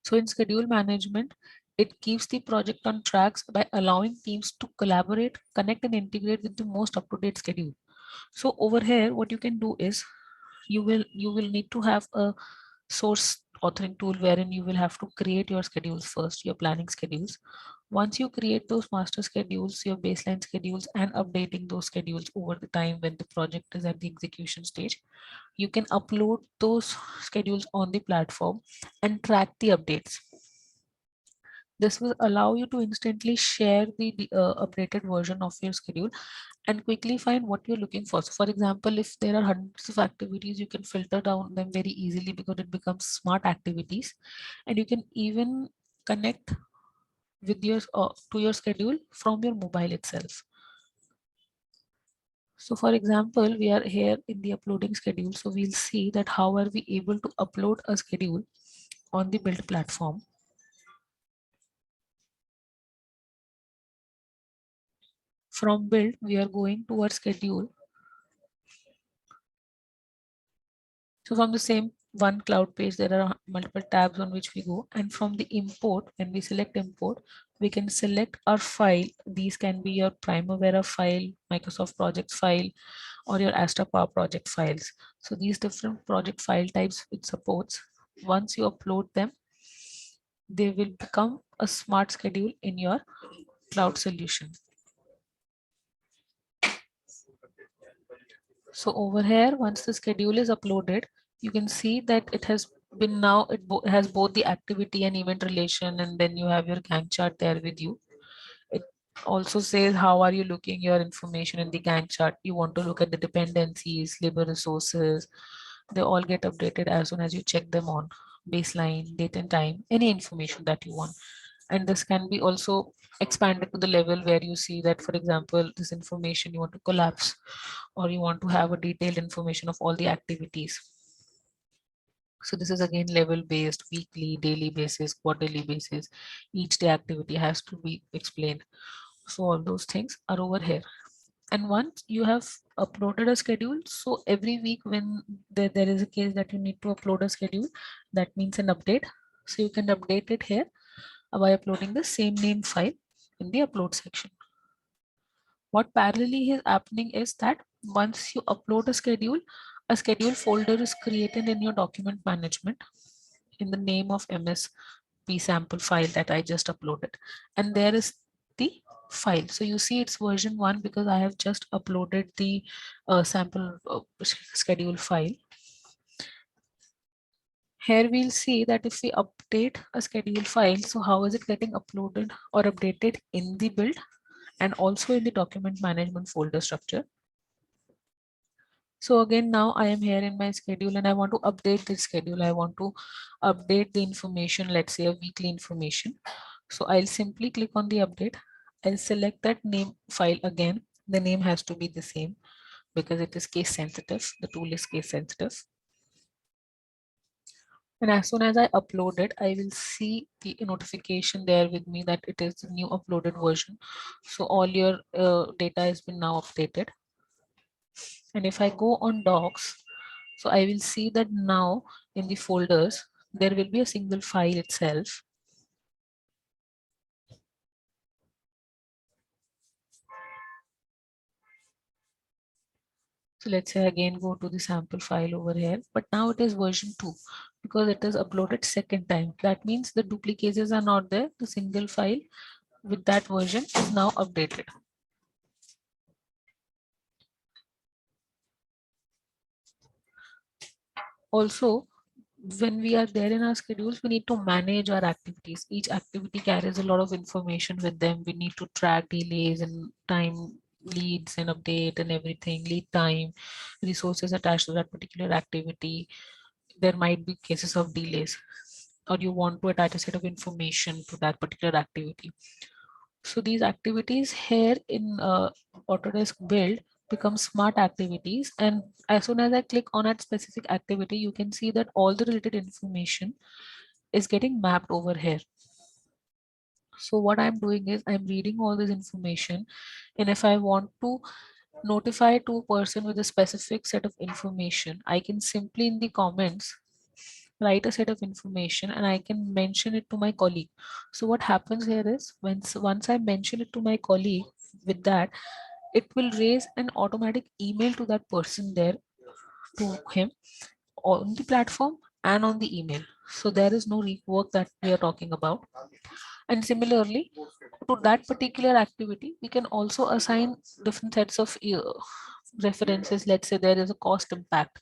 So in schedule management, it keeps the project on tracks by allowing teams to collaborate, connect, and integrate with the most up-to-date schedule. So over here, what you can do is you will need to have a source authoring tool wherein you will have to create your schedules first, your planning schedules. Once you create those master schedules, your baseline schedules, and updating those schedules over the time when the project is at the execution stage, you can upload those schedules on the platform and track the updates. This will allow you to instantly share the updated version of your schedule and quickly find what you're looking for. So for example, if there are hundreds of activities, you can filter down them very easily because it becomes smart activities, and you can even connect with your to your schedule from your mobile itself. So for example, we are here in the uploading schedule. So we'll see that how are we able to upload a schedule on the build platform. From build, we are going to our schedule. So from the same one cloud page, there are multiple tabs on which we go. And from the import, when we select import, we can select our file. These can be your Primavera file, Microsoft Projects file, or your Astra Power Project files. So these different project file types it supports. Once you upload them, they will become a smart schedule in your cloud solution. So over here, once the schedule is uploaded, you can see that it has been now, it has both the activity and event relation, and then you have your Gantt chart there with you. It also says how are you looking your information in the Gantt chart. You want to look at the dependencies, labor resources. They all get updated as soon as you check them on baseline, date and time, any information that you want. And this can be also expanded to the level where you see that, for example, this information you want to collapse, or you want to have a detailed information of all the activities. So this is again level based, weekly, daily basis, quarterly basis. Each day activity has to be explained. So all those things are over here. And once you have uploaded a schedule, so every week when there is a case that you need to upload a schedule, that means an update. So you can update it here by uploading the same name file in the upload section. What parallelly is happening is that once you upload a schedule folder is created in your document management in the name of MSP sample file that I just uploaded. And there is the file. So you see it's version 1 because I have just uploaded the sample schedule file. Here we'll see that if we update a schedule file, so how is it getting uploaded or updated in the build and also in the document management folder structure. So again, now I am here in my schedule and I want to update the schedule. I want to update the information, let's say a weekly information. So I'll simply click on the update. I'll select that name file again. The name has to be the same because it is case sensitive. The tool is case sensitive. And as soon as I upload it, I will see the notification there with me that it is the new uploaded version. So all your data has been now updated. And if I go on docs, so I will see that now in the folders, there will be a single file itself. So let's say again go to the sample file over here, but now it is version 2 because it is uploaded second time. That means the duplicates are not there. The single file with that version is now updated. Also, when we are there in our schedules, we need to manage our activities. Each activity carries a lot of information with them. We need to track delays and time leads and update and everything, lead time, resources attached to that particular activity. There might be cases of delays, or you want to attach a set of information to that particular activity. So these activities here in Autodesk Build become smart activities, and as soon as I click on that specific activity, you can see that all the related information is getting mapped over here. So what I'm doing is I'm reading all this information, and if I want to notify to a person with a specific set of information, I can simply in the comments write a set of information and I can mention it to my colleague. So what happens here is once I mention it to my colleague with that, it will raise an automatic email to that person there to him on the platform and on the email. So there is no rework that we are talking about. And similarly, to that particular activity, we can also assign different sets of references. Let's say there is a cost impact.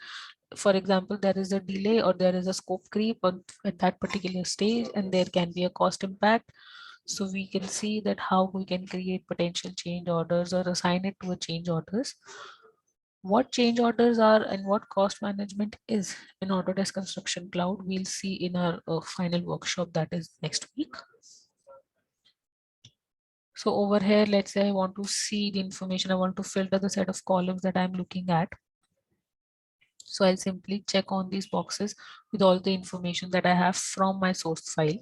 For example, there is a delay or there is a scope creep at that particular stage, and there can be a cost impact. So we can see that how we can create potential change orders or assign it to a change orders. What change orders are and what cost management is in Autodesk Construction Cloud, we'll see in our final workshop that is next week. So over here, let's say I want to see the information, I want to filter the set of columns that I'm looking at. So I'll simply check on these boxes with all the information that I have from my source file.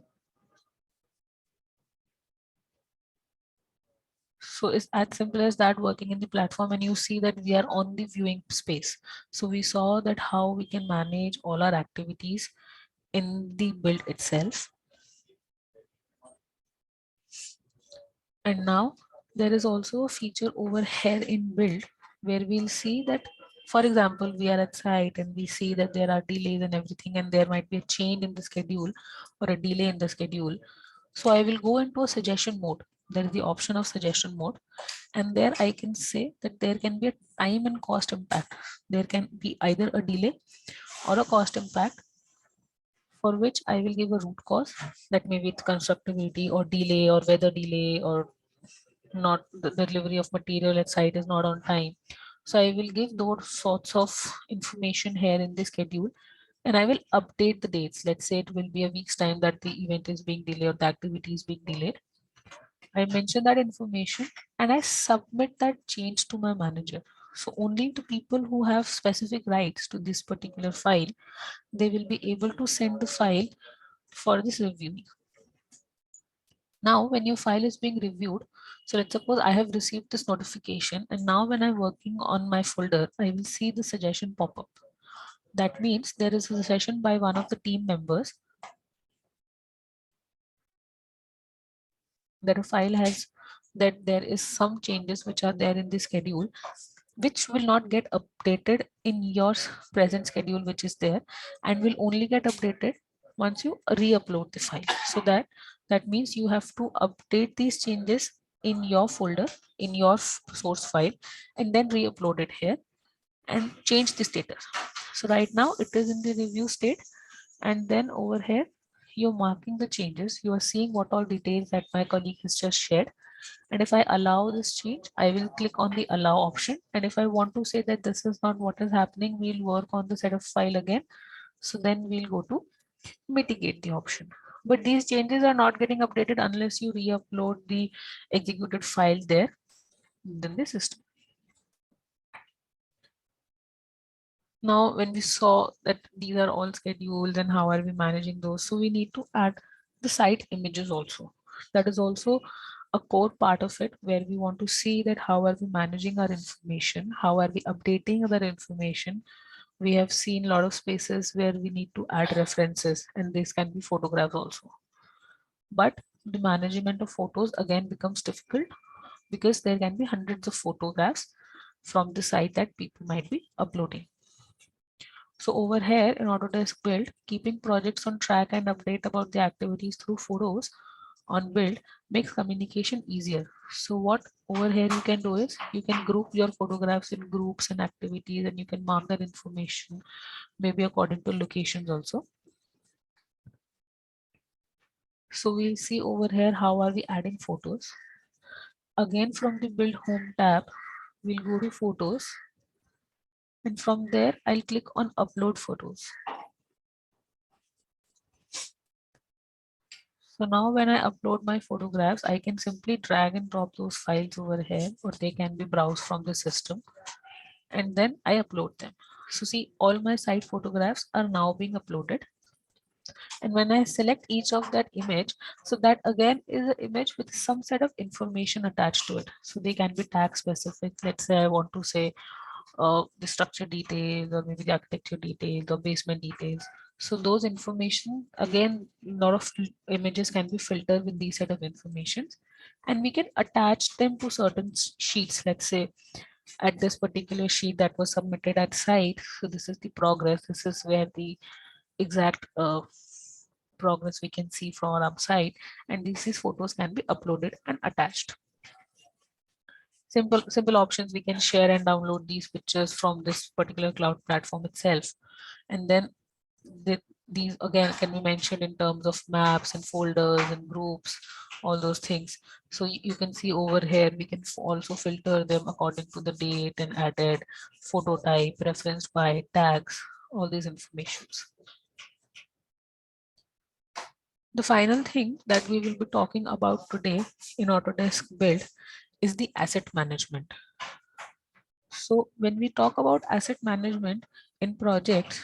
So it's as simple as that working in the platform, and you see that we are on the viewing space. So we saw that how we can manage all our activities in the build itself. And now there is also a feature over here in build where we'll see that, for example, we are at site and we see that there are delays and everything, and there might be a change in the schedule or a delay in the schedule. So I will go into a suggestion mode. There is the option of suggestion mode, and there I can say that there can be a time and cost impact. There can be either a delay or a cost impact, for which I will give a root cause, that maybe it's constructability or delay or weather delay or not the delivery of material at site is not on time. So I will give those sorts of information here in the schedule, and I will update the dates. Let's say it will be a week's time that the event is being delayed or the activity is being delayed. I mention that information and I submit that change to my manager. So only the people who have specific rights to this particular file, they will be able to send the file for this review. Now, when your file is being reviewed, so let's suppose I have received this notification, and now when I'm working on my folder, I will see the suggestion pop up. That means there is a suggestion by one of the team members that a file has, that there is some changes which are there in the schedule which will not get updated in your present schedule which is there, and will only get updated once you re-upload the file. So that means you have to update these changes in your folder, in your source file, and then re-upload it here and change the status. So right now it is in the review state, and then over here you're marking the changes. You are seeing what all details that my colleague has just shared. And if I allow this change, I will click on the allow option. And if I want to say that this is not what is happening, we'll work on the set of file again. So then we'll go to mitigate the option. But these changes are not getting updated unless you re-upload the executed file there in the system. Now, when we saw that these are all schedules and how are we managing those, so we need to add the site images also. That is also a core part of it, where we want to see that how are we managing our information, how are we updating our information. We have seen a lot of spaces where we need to add references, and this can be photographs also. But the management of photos again becomes difficult because there can be hundreds of photographs from the site that people might be uploading. So over here in Autodesk Build, keeping projects on track and update about the activities through photos on Build makes communication easier. So what over here you can do is you can group your photographs in groups and activities, and you can mark that information maybe according to locations also. So we'll see over here how are we adding photos. Again, from the Build Home tab, we'll go to Photos, and from there I'll click on Upload Photos. So now when I upload my photographs, I can simply drag and drop those files over here, or they can be browsed from the system, and then I upload them. So see, all my site photographs are now being uploaded. And when I select each of that image, so that again is an image with some set of information attached to it. So they can be tag specific. Let's say I want to say the structure details, or maybe the architecture details, or basement details. So those information, again, a lot of images can be filtered with these set of informations, and we can attach them to certain sheets. Let's say at this particular sheet that was submitted at site. So this is the progress. This is where the exact progress we can see from our site, and these photos can be uploaded and attached. Simple options, we can share and download these pictures from this particular cloud platform itself. And then these again can be mentioned in terms of maps and folders and groups, all those things. So you can see over here we can also filter them according to the date and added, photo type, referenced by, tags, all these informations. The final thing that we will be talking about today in Autodesk Build is the asset management. So when we talk about asset management in projects,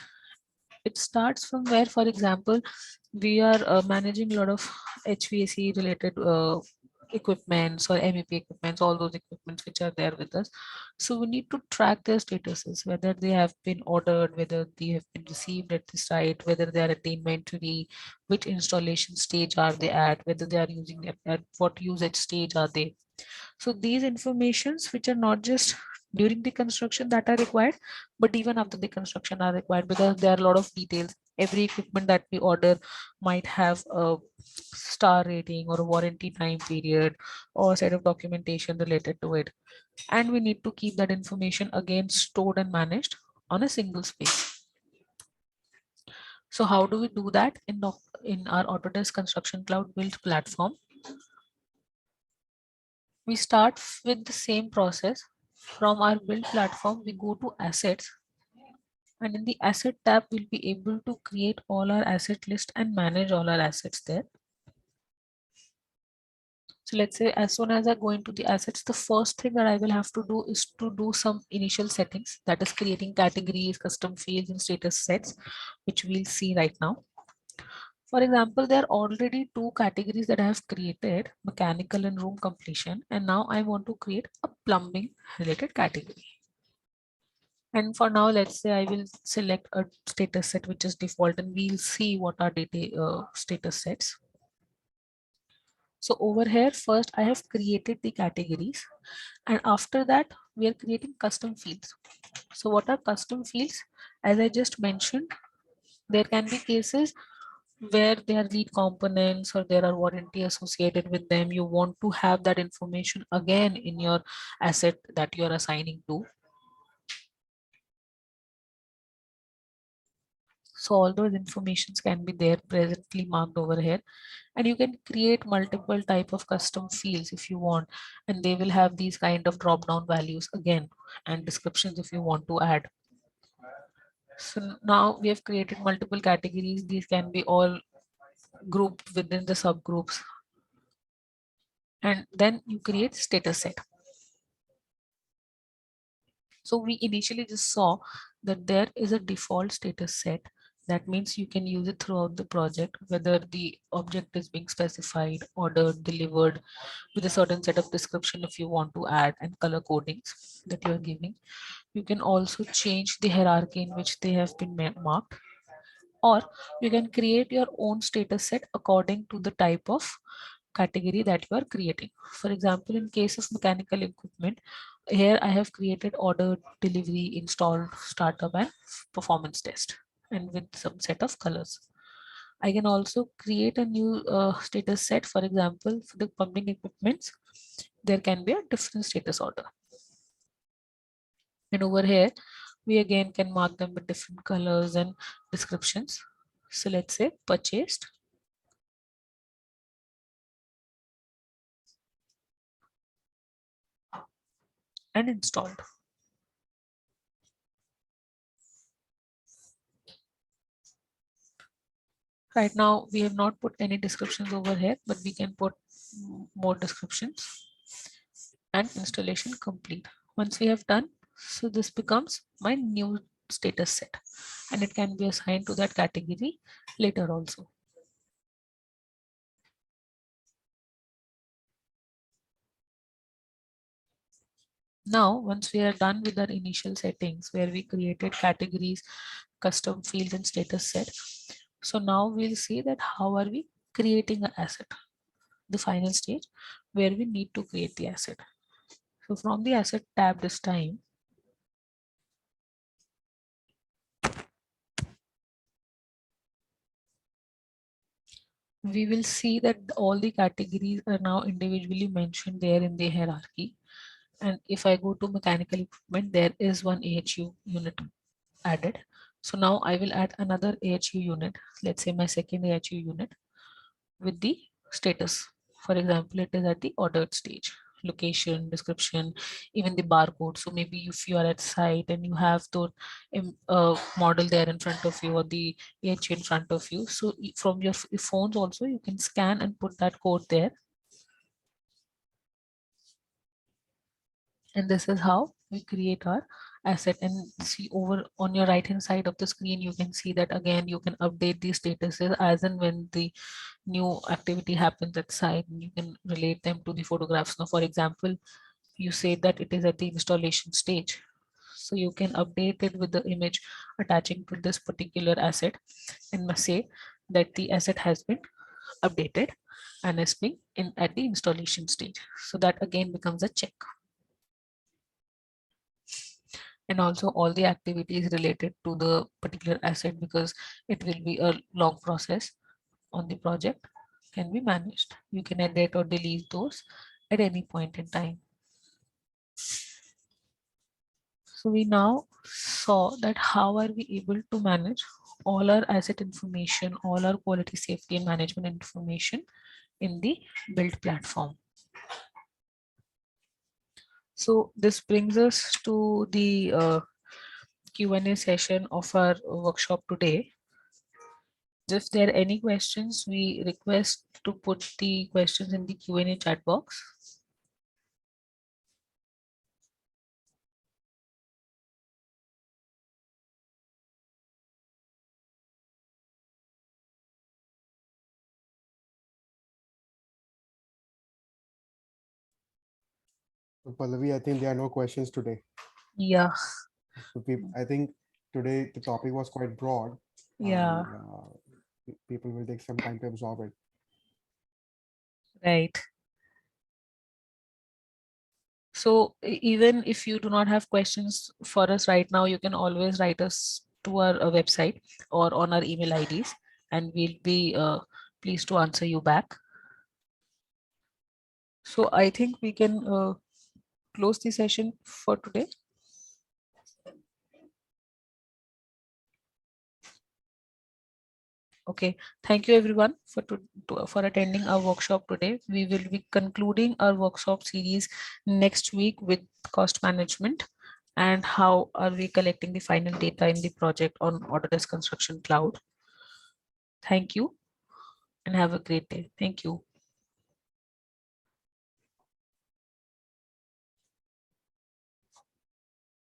it starts from where, for example, we are managing a lot of HVAC related equipments or MEP equipments, all those equipments which are there with us. So we need to track their statuses, whether they have been ordered, whether they have been received at the site, whether they are at the inventory, which installation stage are they at, whether they are using it at what usage stage are they. So these informations which are not just during the construction that are required, but even after the construction are required, because there are a lot of details. Every equipment that we order might have a star rating or a warranty time period or a set of documentation related to it. And we need to keep that information again stored and managed on a single space. So how do we do that in our Autodesk Construction Cloud Build platform? We start with the same process. From our build platform, we go to assets, and in the asset tab, we'll be able to create all our asset list and manage all our assets there. So let's say as soon as I go into the assets, the first thing that I will have to do is to do some initial settings, that is creating categories, custom fields, and status sets, which we'll see right now. For example, there are already two categories that I have created, mechanical and room completion. And now I want to create a plumbing related category. And for now, let's say I will select a status set, which is default, and we'll see what are data status sets. So over here, first I have created the categories, and after that we are creating custom fields. So what are custom fields? As I just mentioned, there can be cases where there are lead components or there are warranty associated with them. You want to have that information again in your asset that you are assigning to. So all those informations can be there presently marked over here, and you can create multiple type of custom fields if you want, and they will have these kind of drop down values again and descriptions if you want to add. So now we have created multiple categories. These can be all grouped within the subgroups, and then you create status set. So we initially just saw that there is a default status set. That means you can use it throughout the project, whether the object is being specified, ordered, delivered, with a certain set of description if you want to add, and color codings that you are giving. You can also change the hierarchy in which they have been marked, or you can create your own status set according to the type of category that you are creating. For example, in case of mechanical equipment, here I have created order, delivery, installed, startup, and performance test, and with some set of colors. I can also create a new status set. For example, for the pumping equipments, there can be a different status order. And over here, we again can mark them with different colors and descriptions. So let's say purchased, and installed. Right now, we have not put any descriptions over here, but we can put more descriptions. And installation complete. Once we have done, so this becomes my new status set, and it can be assigned to that category later also. Now, once we are done with our initial settings where we created categories, custom fields, and status set, so now we'll see that how are we creating an asset, the final stage where we need to create the asset. So from the asset tab this time, we will see that all the categories are now individually mentioned there in the hierarchy. And if I go to mechanical equipment, there is one AHU unit added. So now I will add another AHU unit, let's say my second AHU unit, with the status. For example, it is at the ordered stage, location, description, even the barcode. So maybe if you are at site and you have the model there in front of you or the AHU in front of you, so from your phones also you can scan and put that code there. And this is how we create our asset. And see over on your right hand side of the screen, you can see that again you can update these statuses as and when the new activity happens at site, and you can relate them to the photographs. Now, for example, you say that it is at the installation stage, so you can update it with the image attaching to this particular asset and must say that the asset has been updated and is being in at the installation stage. So that again becomes a check. And also all the activities related to the particular asset, because it will be a long process on the project, can be managed. You can edit or delete those at any point in time. So we now saw that how are we able to manage all our asset information, all our quality, safety, and management information in the build platform. So this brings us to the Q&A session of our workshop today. If there are any questions, we request to put the questions in the Q&A chat box. Pallavi, I think there are no questions today. Yeah, So I think today the topic was quite broad, yeah, and people will take some time to absorb it. right. So even if you do not have questions for us right now, you can always write us to our website or on our email IDs, and we'll be pleased to answer you back. So I think we can close the session for today. Okay, thank you everyone for attending our workshop today. We will be concluding our workshop series next week with cost management and how are we collecting the final data in the project on Autodesk Construction Cloud. Thank you and have a great day. Thank you.